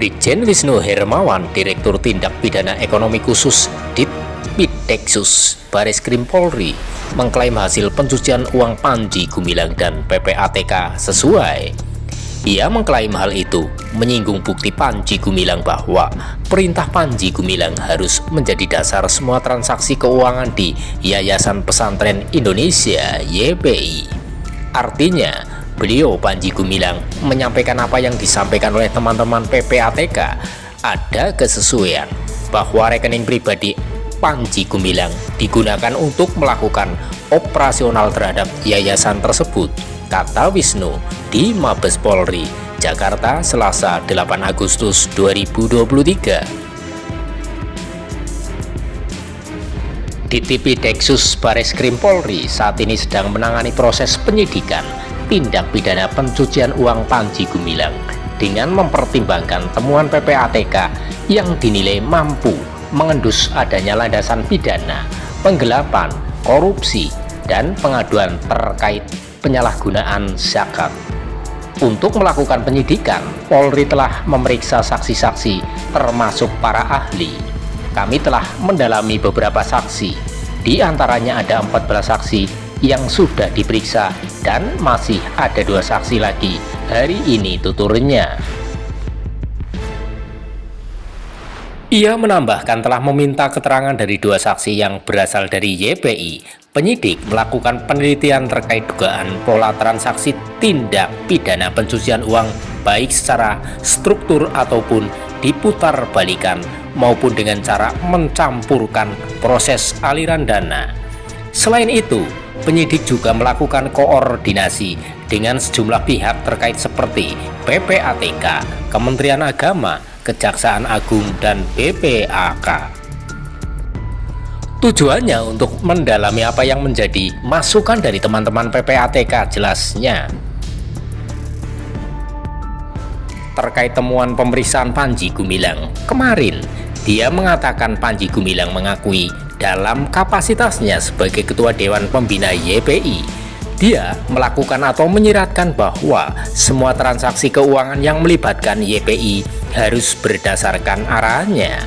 Brigjen Wisnu Hermawan, Direktur Tindak Pidana Ekonomi Khusus Ditpideksus Bareskrim Polri, mengklaim hasil pencucian uang Panji Gumilang dan PPATK sesuai. Ia mengklaim hal itu menyinggung bukti Panji Gumilang bahwa perintah Panji Gumilang harus menjadi dasar semua transaksi keuangan di Yayasan Pesantren Indonesia (YPI). Artinya, beliau Panji Gumilang menyampaikan apa yang disampaikan oleh teman-teman PPATK. Ada kesesuaian bahwa rekening pribadi Panji Gumilang digunakan untuk melakukan operasional terhadap yayasan tersebut, kata Wisnu di Mabes Polri, Jakarta, Selasa 8 Agustus 2023. Ditpideksus Bareskrim Polri saat ini sedang menangani proses penyidikan tindak pidana pencucian uang Panji Gumilang dengan mempertimbangkan temuan PPATK yang dinilai mampu mengendus adanya landasan pidana, penggelapan, korupsi, dan pengaduan terkait penyalahgunaan zakat. Untuk melakukan penyidikan, Polri telah memeriksa saksi-saksi termasuk para ahli. Kami telah mendalami beberapa saksi, di antaranya ada 14 saksi yang sudah diperiksa dan masih ada 2 saksi lagi hari ini, tuturnya. Ia menambahkan telah meminta keterangan dari 2 saksi yang berasal dari YPI. Penyidik melakukan penelitian terkait dugaan pola transaksi tindak pidana pencucian uang baik secara struktur ataupun diputar balikan maupun dengan cara mencampurkan proses aliran dana. Selain itu, penyidik juga melakukan koordinasi dengan sejumlah pihak terkait seperti PPATK, Kementerian Agama, Kejaksaan Agung, dan BPAK. Tujuannya untuk mendalami apa yang menjadi masukan dari teman-teman PPATK, jelasnya. Terkait temuan pemeriksaan Panji Gumilang, kemarin dia mengatakan Panji Gumilang mengakui dalam kapasitasnya sebagai Ketua Dewan Pembina YPI, dia melakukan atau menyiratkan bahwa semua transaksi keuangan yang melibatkan YPI harus berdasarkan arahannya.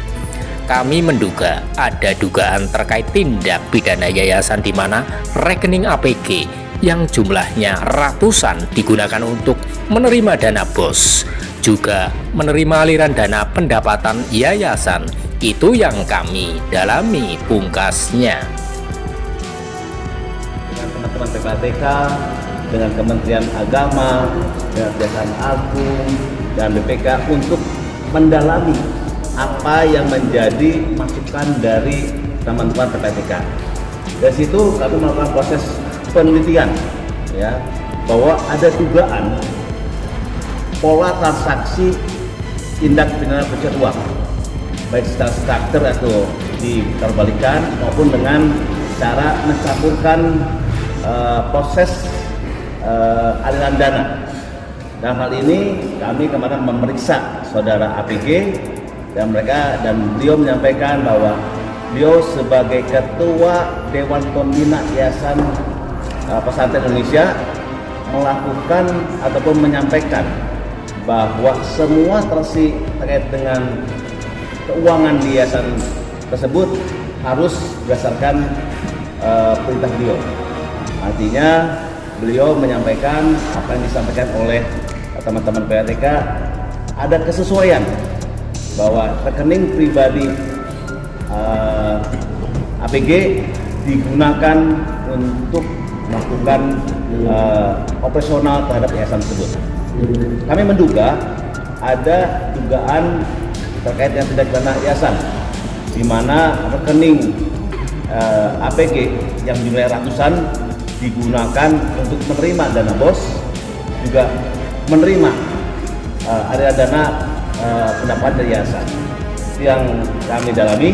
Kami menduga ada dugaan terkait tindak pidana yayasan di mana rekening APG yang jumlahnya ratusan digunakan untuk menerima dana BOS, juga menerima aliran dana pendapatan yayasan. Itu yang kami dalami, pungkasnya. Dengan teman-teman PPATK, dengan Kementerian Agama, dengan Kejaksaan Agung, dan BPK untuk mendalami apa yang menjadi masukan dari teman-teman PPATK. Dari situ kami melakukan proses penelitian, ya, bahwa ada dugaan pola transaksi tindak pidana pencucian uang, baik secara struktur atau diterbalikan maupun dengan cara mencampurkan proses aliran dana. Dalam hal ini kami kemarin memeriksa saudara APG dan beliau menyampaikan bahwa beliau sebagai Ketua Dewan Pembina Yayasan Pesantren Indonesia melakukan ataupun menyampaikan bahwa semua transaksi terkait dengan keuangan di yayasan tersebut harus berdasarkan perintah beliau. Artinya beliau menyampaikan apa yang disampaikan oleh teman-teman PPATK, ada kesesuaian bahwa rekening pribadi APG digunakan untuk melakukan operasional terhadap yayasan tersebut. Kami menduga ada dugaan terkait dengan tindak pidana yayasan, di mana rekening APG yang jumlahnya ratusan digunakan untuk menerima dana BOS, juga menerima aliran dana pendapatan dari yayasan. Itu yang kami dalami,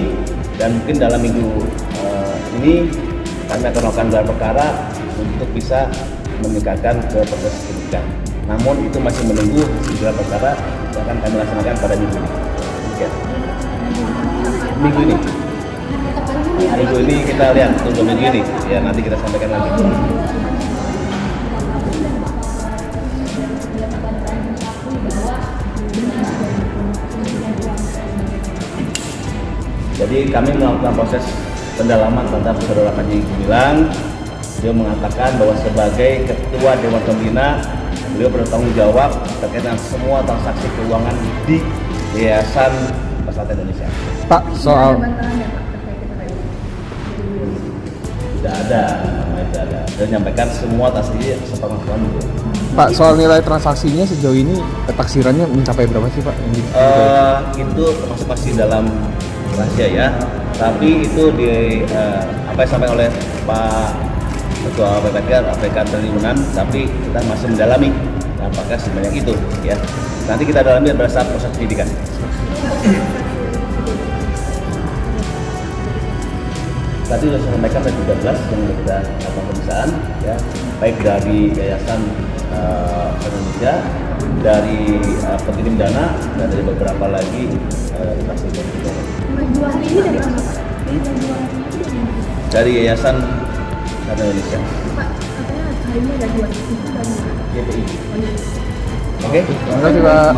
dan mungkin dalam minggu ini kami akan melakukan gelar perkara untuk bisa meningkatkan ke proses penyidikan. Namun itu masih menunggu gelar perkara yang akan kami laksanakan pada minggu ini. Ya. Minggu ini kita lihat, tunggu minggu ini ya, nanti kita sampaikan lagi. Jadi kami melakukan proses pendalaman terhadap Saudara Panji Gumilang. Dia mengatakan bahwa sebagai Ketua Dewan Pembina, beliau bertanggung jawab terkait dengan semua transaksi keuangan di Yayasan Persatuan Indonesia. Pak, soal Tidak ada, namanya tidak ada. Dia menyampaikan semua transaksi sepengetahuan itu. Pak, soal nilai transaksinya sejauh ini taksirannya mencapai berapa sih Pak? Itu termasuk masih dalam rahasia ya. Tapi itu apa yang disampaikan oleh Pak Ketua APK Triliunan, tapi kita masih mendalami apakah sebanyak itu ya. Nanti kita dalami berdasarkan proses penyidikan. Tadi sudah saya sampaikan ada 13 yang kita lakukan pemeriksaan ya, baik dari Yayasan Indonesia, dari pengirim dana, dan dari beberapa lagi transaksi konsumen. Ini dari mana? Dari Yayasan Indonesia. Pak, katanya harinya ada 2 itu dari mana? YPI. Oh, iya. Oke. Terima kasih Pak.